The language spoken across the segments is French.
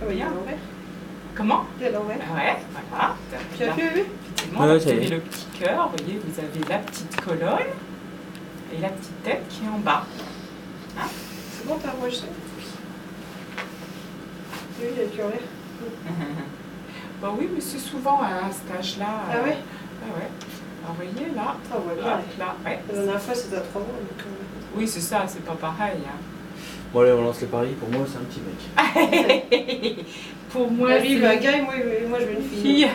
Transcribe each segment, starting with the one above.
Ah oui, il est à l'envers. Comment? Il est à l'envers. Ouais, voilà. Tu as vu? Effectivement, vous avez le petit cœur, vous voyez, vous avez la petite colonne et la petite tête qui est en bas. Hein? C'est bon, t'as enregistré? Oui, il a du l'air. Bah oui, mais c'est souvent à cet âge-là. Ah ouais? Ah ouais. Alors, vous voyez, là, Ah, on voit bien. là, ouais. La dernière fois, c'était à 3 mois. Donc, Oui, c'est ça, c'est pas pareil. Hein. Bon allez, on lance le pari, pour moi c'est un petit mec. Pour moi, lui, il veut un gars et moi je veux une fille.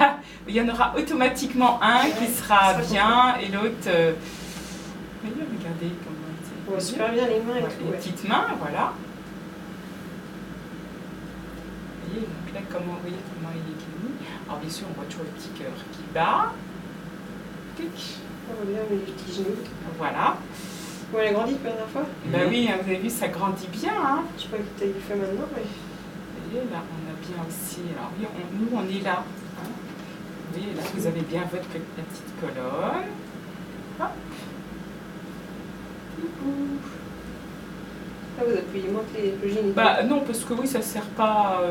Il y en aura automatiquement un qui sera bien et l'autre... Voyez, regardez comment On voit super bien les mains et ouais, tout. les Ouais. petites mains, voilà. Vous voyez, donc là, vous voyez comment il est gagné. Alors bien sûr, on voit toujours le petit cœur qui bat. Tic. On voit bien les petits genoux. Voilà. Bon, elle a grandi la dernière fois. Bah oui, hein, vous avez vu, ça grandit bien. Hein. Je sais pas que tu fait maintenant, mais... Vous voyez, là, on a bien aussi... Alors oui, nous, on est là. Hein. Vous voyez, là, vous avez bien la petite colonne. Hop. Ah, vous appuyez moins que le géniteur. Bah non, parce que oui, ça sert pas...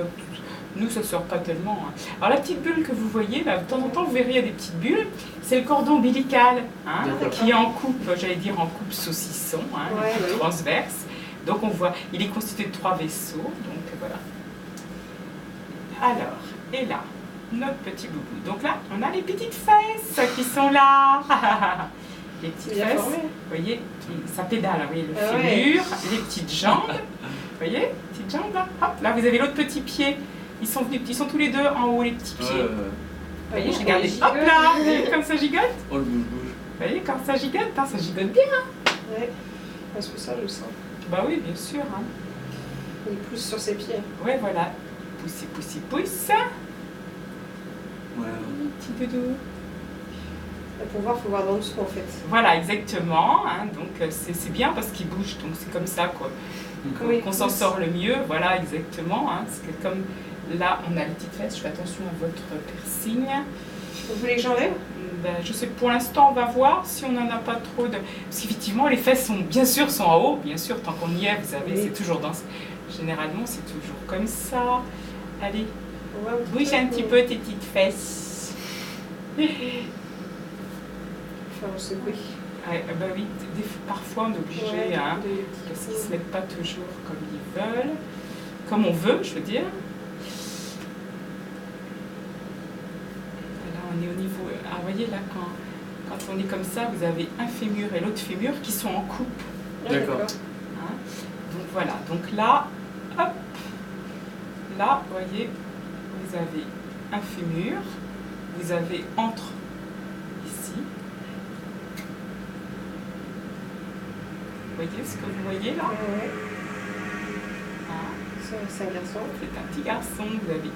nous, ça sert pas tellement. Hein. Alors la petite bulle que vous voyez, là, de temps en temps, vous verrez, il y a des petites bulles. C'est le cordon ombilical, hein, qui est en coupe, j'allais dire en coupe saucisson, hein, ouais, transverse. Donc on voit, il est constitué de 3 vaisseaux, donc voilà. Alors, et là, notre petit boubou. Donc là, on a les petites fesses qui sont là. Les petites fesses, formé. vous voyez, ça pédale, vous voyez, le fémur, les petites jambes. Vous voyez, petites jambes là. Hop, là, vous avez l'autre petit pied. Ils sont tous les deux en haut, les petits pieds. Vous voyez, regardez, hop là, vous voyez, comme ça gigote. Oh le bouge. Vous voyez, comme ça gigote, hein, ça gigote bien. Hein. Ouais, parce que ça, je le sens. Bah oui, bien sûr. Hein. Il pousse sur ses pieds. Ouais, voilà. Poussez, poussez, pousse. Ouais. Petit doudou. Pour voir, il faut voir dans le dessous en fait. Voilà, exactement. Hein, donc c'est bien parce qu'il bouge, donc c'est comme ça quoi. Qu'on s'en sort le mieux. Voilà, exactement. Hein, parce que comme là, on a les petites fesses, je fais attention à votre piercing. Vous voulez que j'enlève? Ben, je sais, pour l'instant, on va voir si on n'en a pas trop de... Parce qu'effectivement, les fesses sont, bien sûr, sont en haut. Bien sûr, tant qu'on y est, vous savez, c'est toujours dans... Généralement, c'est toujours comme ça. Allez, bouge un petit peu tes petites fesses. Enfin, on se oui. Bah oui, parfois, on est obligé, hein, parce qu'ils ne se mettent pas toujours comme ils veulent. Comme on veut, je veux dire. On est au niveau... Ah, vous voyez là, quand on est comme ça, vous avez un fémur et l'autre fémur qui sont en coupe. D'accord. Hein? Donc voilà, donc là, hop, là, vous voyez, vous avez un fémur, vous avez entre ici. Vous voyez ce que vous voyez là? Ouais. Hein? C'est un garçon. C'est un petit garçon, vous avez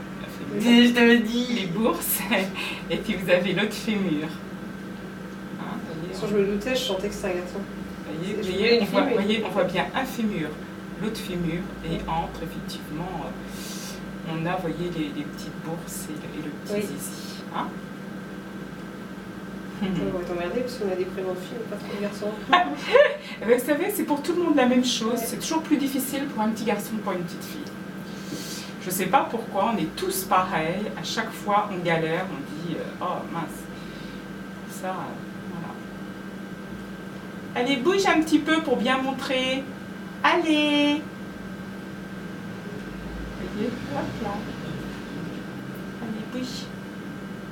Je t'avais dit. les bourses et puis vous avez l'autre fémur. Hein, Quand je me doutais, je sentais que c'était un garçon. Vous voyez, on voit bien un fémur, l'autre fémur et entre effectivement, on a, voyez, les petites bourses et le petit zizi. Hein? On va t'emmerder parce qu'on a des prénoms de filles, pas trop de garçons. Vous savez, c'est pour tout le monde la même chose. Ouais. C'est toujours plus difficile pour un petit garçon que pour une petite fille. Je ne sais pas pourquoi, on est tous pareils. À chaque fois, on galère, on dit oh mince. Ça, voilà. Allez, bouge un petit peu pour bien montrer. Allez. Vous voyez, hop là. Allez, bouge.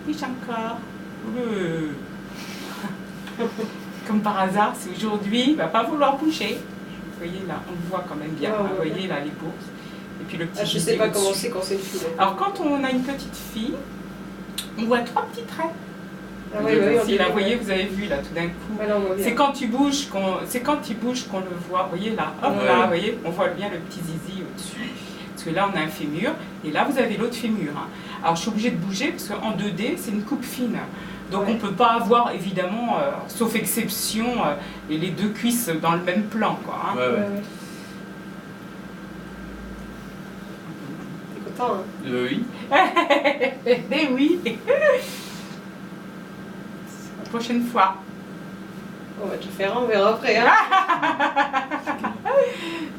Bouge encore. Comme par hasard, c'est aujourd'hui, il ne va pas vouloir bouger. Vous voyez là, on le voit quand même bien. Vous voyez là les bourses. Et puis le petit je ne sais pas comment c'est quand c'est une fille. Alors quand on a une petite fille, on voit 3 petits traits. Ah oui, oui, là, vous voyez, vous avez vu là tout d'un coup. C'est quand tu bouges qu'on le voit. Vous voyez là, hop là, vous voyez, on voit bien le petit zizi au-dessus. Parce que là on a un fémur et là vous avez l'autre fémur. Hein. Alors je suis obligée de bouger parce qu'en 2D c'est une coupe fine. Donc on ne peut pas avoir évidemment, sauf exception, les deux cuisses dans le même plan. Quoi, hein. T'es content hein? Oui. Eh oui. La prochaine fois. On va te faire un, on verra après. Hein?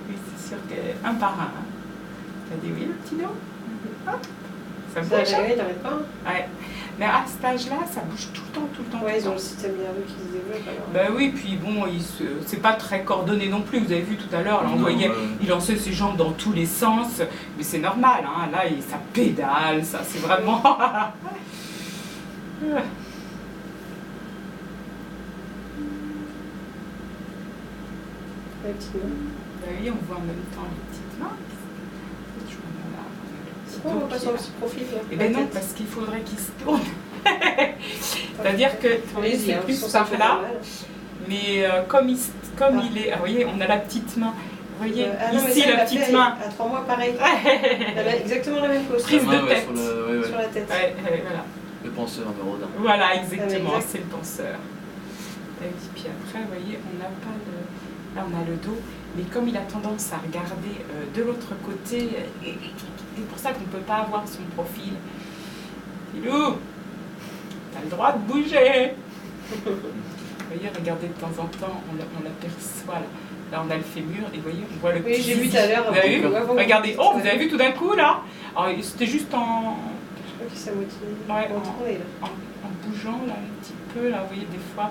Oui, c'est sûr qu'un par un. T'as dit oui le petit nom? hop, ça Ça, bouge. il n'arrête pas. Ouais. Mais à cet âge-là, ça bouge tout le temps, tout le temps. Ouais, tout ils le ont temps. le système nerveux qui se développe alors. Ben oui, puis bon, c'est pas très coordonné non plus. Vous avez vu tout à l'heure, là, on voyait, il lançait ses jambes dans tous les sens. Mais c'est normal, hein. Là, ça pédale, ça, c'est vraiment... La petite main. Ben oui, on voit en même temps les petites mains. Pourquoi on va pas sur le petit profil là, Eh ben la non, tête. parce qu'il faudrait qu'il se tourne. C'est-à-dire que, vous voyez, c'est plus ça fait par là. mal. Mais comme il est, vous voyez, on a la petite main. Vous voyez, Ah non, mais ici ça, il la l'a petite fait main. À 3 mois, pareil. Elle a exactement la même pose. Prise de tête. Sur la tête. Ouais, voilà. Le penseur numéro 1. Voilà, exactement, exact. c'est le penseur. Et puis après, vous voyez, on n'a pas le... Là, on a le dos, mais comme il a tendance à regarder de l'autre côté, c'est pour ça qu'on ne peut pas avoir son profil. Pilou, t'as le droit de bouger. Vous voyez, regardez de temps en temps, on l'aperçoit là. Là, on a le fémur, et vous voyez, on voit le Oui, petit j'ai vu zizi. tout à l'heure. Vous avez vu? Avant- Regardez, oh, vous Ouais. avez vu tout d'un coup là? Alors, c'était juste en... Je crois qu'il s'est moitié Ouais, retourné là. en bougeant là un petit peu, là, vous voyez, des fois,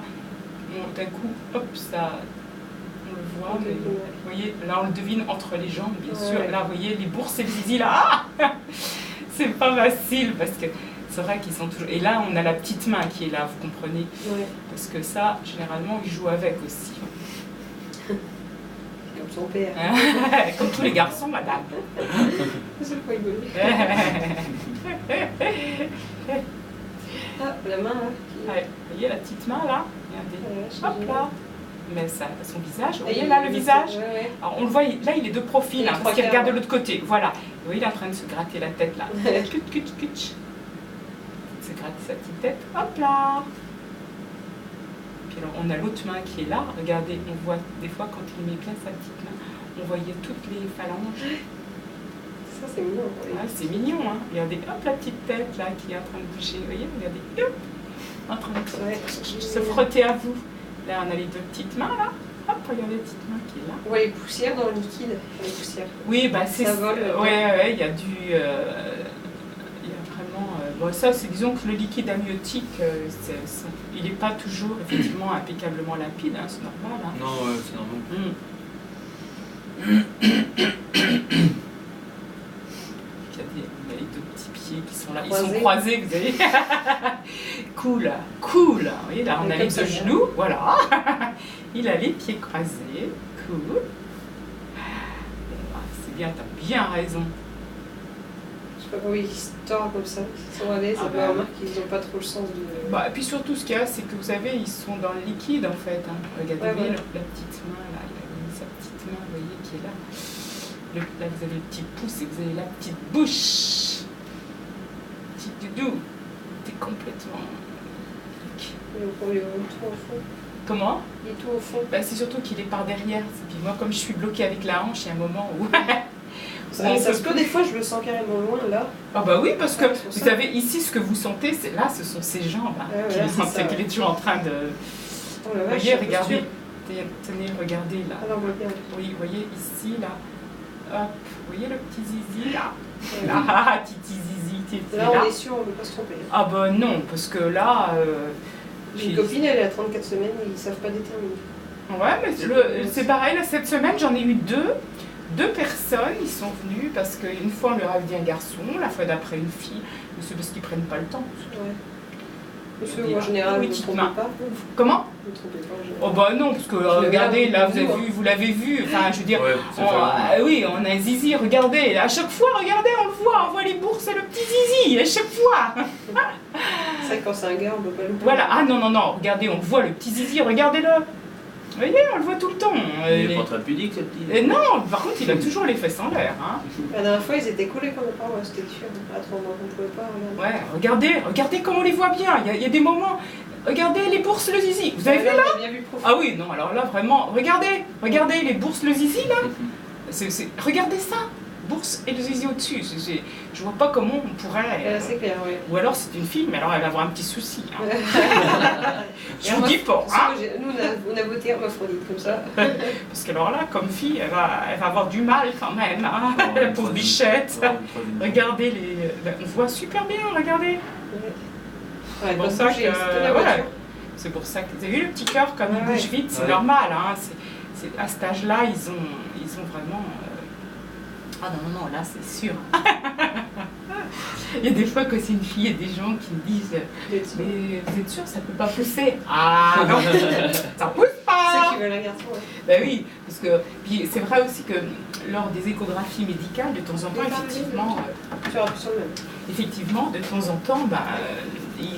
d'un coup, hop, ça, on le voit, mais, vous voyez, là, on le devine entre les jambes, bien sûr. Ouais. Là, vous voyez, les bourses et le zizi, là, ah c'est pas facile, parce que c'est vrai qu'ils sont toujours... Et là, on a la petite main qui est là, vous comprenez? Ouais. Parce que ça, généralement, ils jouent avec aussi. Comme son père. Comme tous les garçons, madame. C'est le poignet. Ah, la main là. Ouais, vous voyez la petite main, là? Regardez. Hop là, mais ça, son visage, vous voyez là le visage. Ouais, ouais. Alors on le voit, là il est de profil, Il est hein, trois parce qu'il quarts, regarde de ouais. l'autre côté. Voilà. Vous voyez, il est en train de se gratter la tête là. Cut, cut, cut. Il se gratte sa petite tête. Hop là. Puis alors on a l'autre main qui est là. Regardez, on voit des fois quand il met bien sa petite main, on voyait toutes les phalanges. Ça c'est mignon. Ouais. Ah, c'est mignon, hein. Regardez, hop la petite tête là qui est en train de bouger. Vous voyez, regardez, hop, en train de Ouais. se frotter à vous. Là on a les deux petites mains là. Hop, regardez la petite main qui est là. On voit les poussières dans le liquide. Les poussières. Oui, bah c'est Ça vole, ouais, il y a du il y a vraiment bon, ça c'est disons que le liquide amniotique il n'est pas toujours effectivement impeccablement limpide, hein, c'est normal, hein. Non, c'est normal. Il y a les deux petits pieds qui sont là, ils Croisés. sont croisés, vous avez cool, cool. Vous voyez là, on a Comme les ça, deux genoux, voilà. Il a les pieds croisés, cool. Bon, bah, c'est bien, t'as bien raison. Je sais pas comment ils se tordent comme ça. Ils sont à l'aise. Ah On bah. remarque qu'ils n'ont pas trop le sens de. Bah, et puis surtout, ce qu'il y a, c'est que vous savez, ils sont dans le liquide en fait. Hein. Regardez, Ouais, vous voyez, ouais. la petite main là, il a mis sa petite main, vous voyez, qui est là. Là, vous avez le petit pouce et vous avez la petite bouche. Petit doudou. T'es complètement. Il est tout au fond. Comment? Il est tout au fond. Bah, c'est surtout qu'il est par derrière. Et puis moi, comme je suis bloquée avec la hanche, il y a un moment où. Ça se peut des fois, je le sens carrément loin là. Ah bah oui, parce que Ouais, c'est pour vous ça. savez, ici, ce que vous sentez, c'est là, ce sont ses jambes. Hein, Ouais, voilà, c'est ça, qu'il est toujours en train de... Oh la Vous vache, voyez, la regardez. posture. Tenez, regardez là. Alors, on voit bien. Oui, vous voyez ici, là. Hop, vous voyez le petit zizi, là. Ouais. Ah, petit zizi, petit Là, on est sûr, on ne peut pas se tromper. Ah bah non, parce que là... J'ai une copine, elle est à 34 semaines, ils ne savent pas déterminer. Ouais, mais c'est pareil, là, cette semaine, j'en ai eu deux personnes, ils sont venus parce qu'une fois on leur a dit un garçon, la fois d'après une fille, mais c'est parce qu'ils prennent pas le temps. Ouais. Monsieur, Et en là, général, vous ne petite trompez main. pas. Comment? Vous ne trompez pas en Oh général. bah non, parce que l'ai regardez, vu, là, hein. vous l'avez vu, enfin je veux dire, Ouais, c'est ça. oui, on a un zizi, regardez, à chaque fois, regardez, on voit les bourses et le petit zizi, à chaque fois. C'est vrai que quand c'est un gars, on ne peut pas le Voilà, ah non, regardez, on voit le petit zizi, regardez-le. Vous voyez, on le voit tout le temps. Il est pas très pudique, cette petite. Non, par contre, il a toujours les fesses en l'air. Hein. La dernière fois, ils étaient collés comme pas, ouais, c'était sûr. À 3 mois, on ne pouvait pas regarder. Ouais, regardez comme on les voit bien. Il y a des moments. Regardez les bourses le zizi. Vous avez vu là? On a bien vu le profil. Ah oui, non, alors là vraiment, regardez les bourses le zizi là. Regardez ça. bourse et le zizi au-dessus. Je vois pas comment on pourrait... c'est clair, oui. Ou alors c'est une fille, mais alors elle va avoir un petit souci. Hein. Je vous dis pas. Hein. Nous, on a voté hermaphrodite comme ça. Parce que alors là, comme fille, elle va avoir du mal quand même. Hein. La pauvre bichette. Regardez, on voit super bien, regardez. Ouais, c'est pour ça que... c'est pour ça que... Vous avez vu le petit cœur comme il bouge vite, c'est normal. Hein. À cet âge-là, ils ont vraiment... Ah non, là c'est sûr. Il y a des fois que c'est une fille, il y a des gens qui me disent mais vous êtes sûr ça peut pas pousser? Ah non, ça pousse pas. Ceux qui veulent un garçon. Ben oui, parce que puis c'est vrai aussi que lors des échographies médicales, de temps en temps, effectivement, tu auras plus sur le même. Effectivement, de temps en temps, ils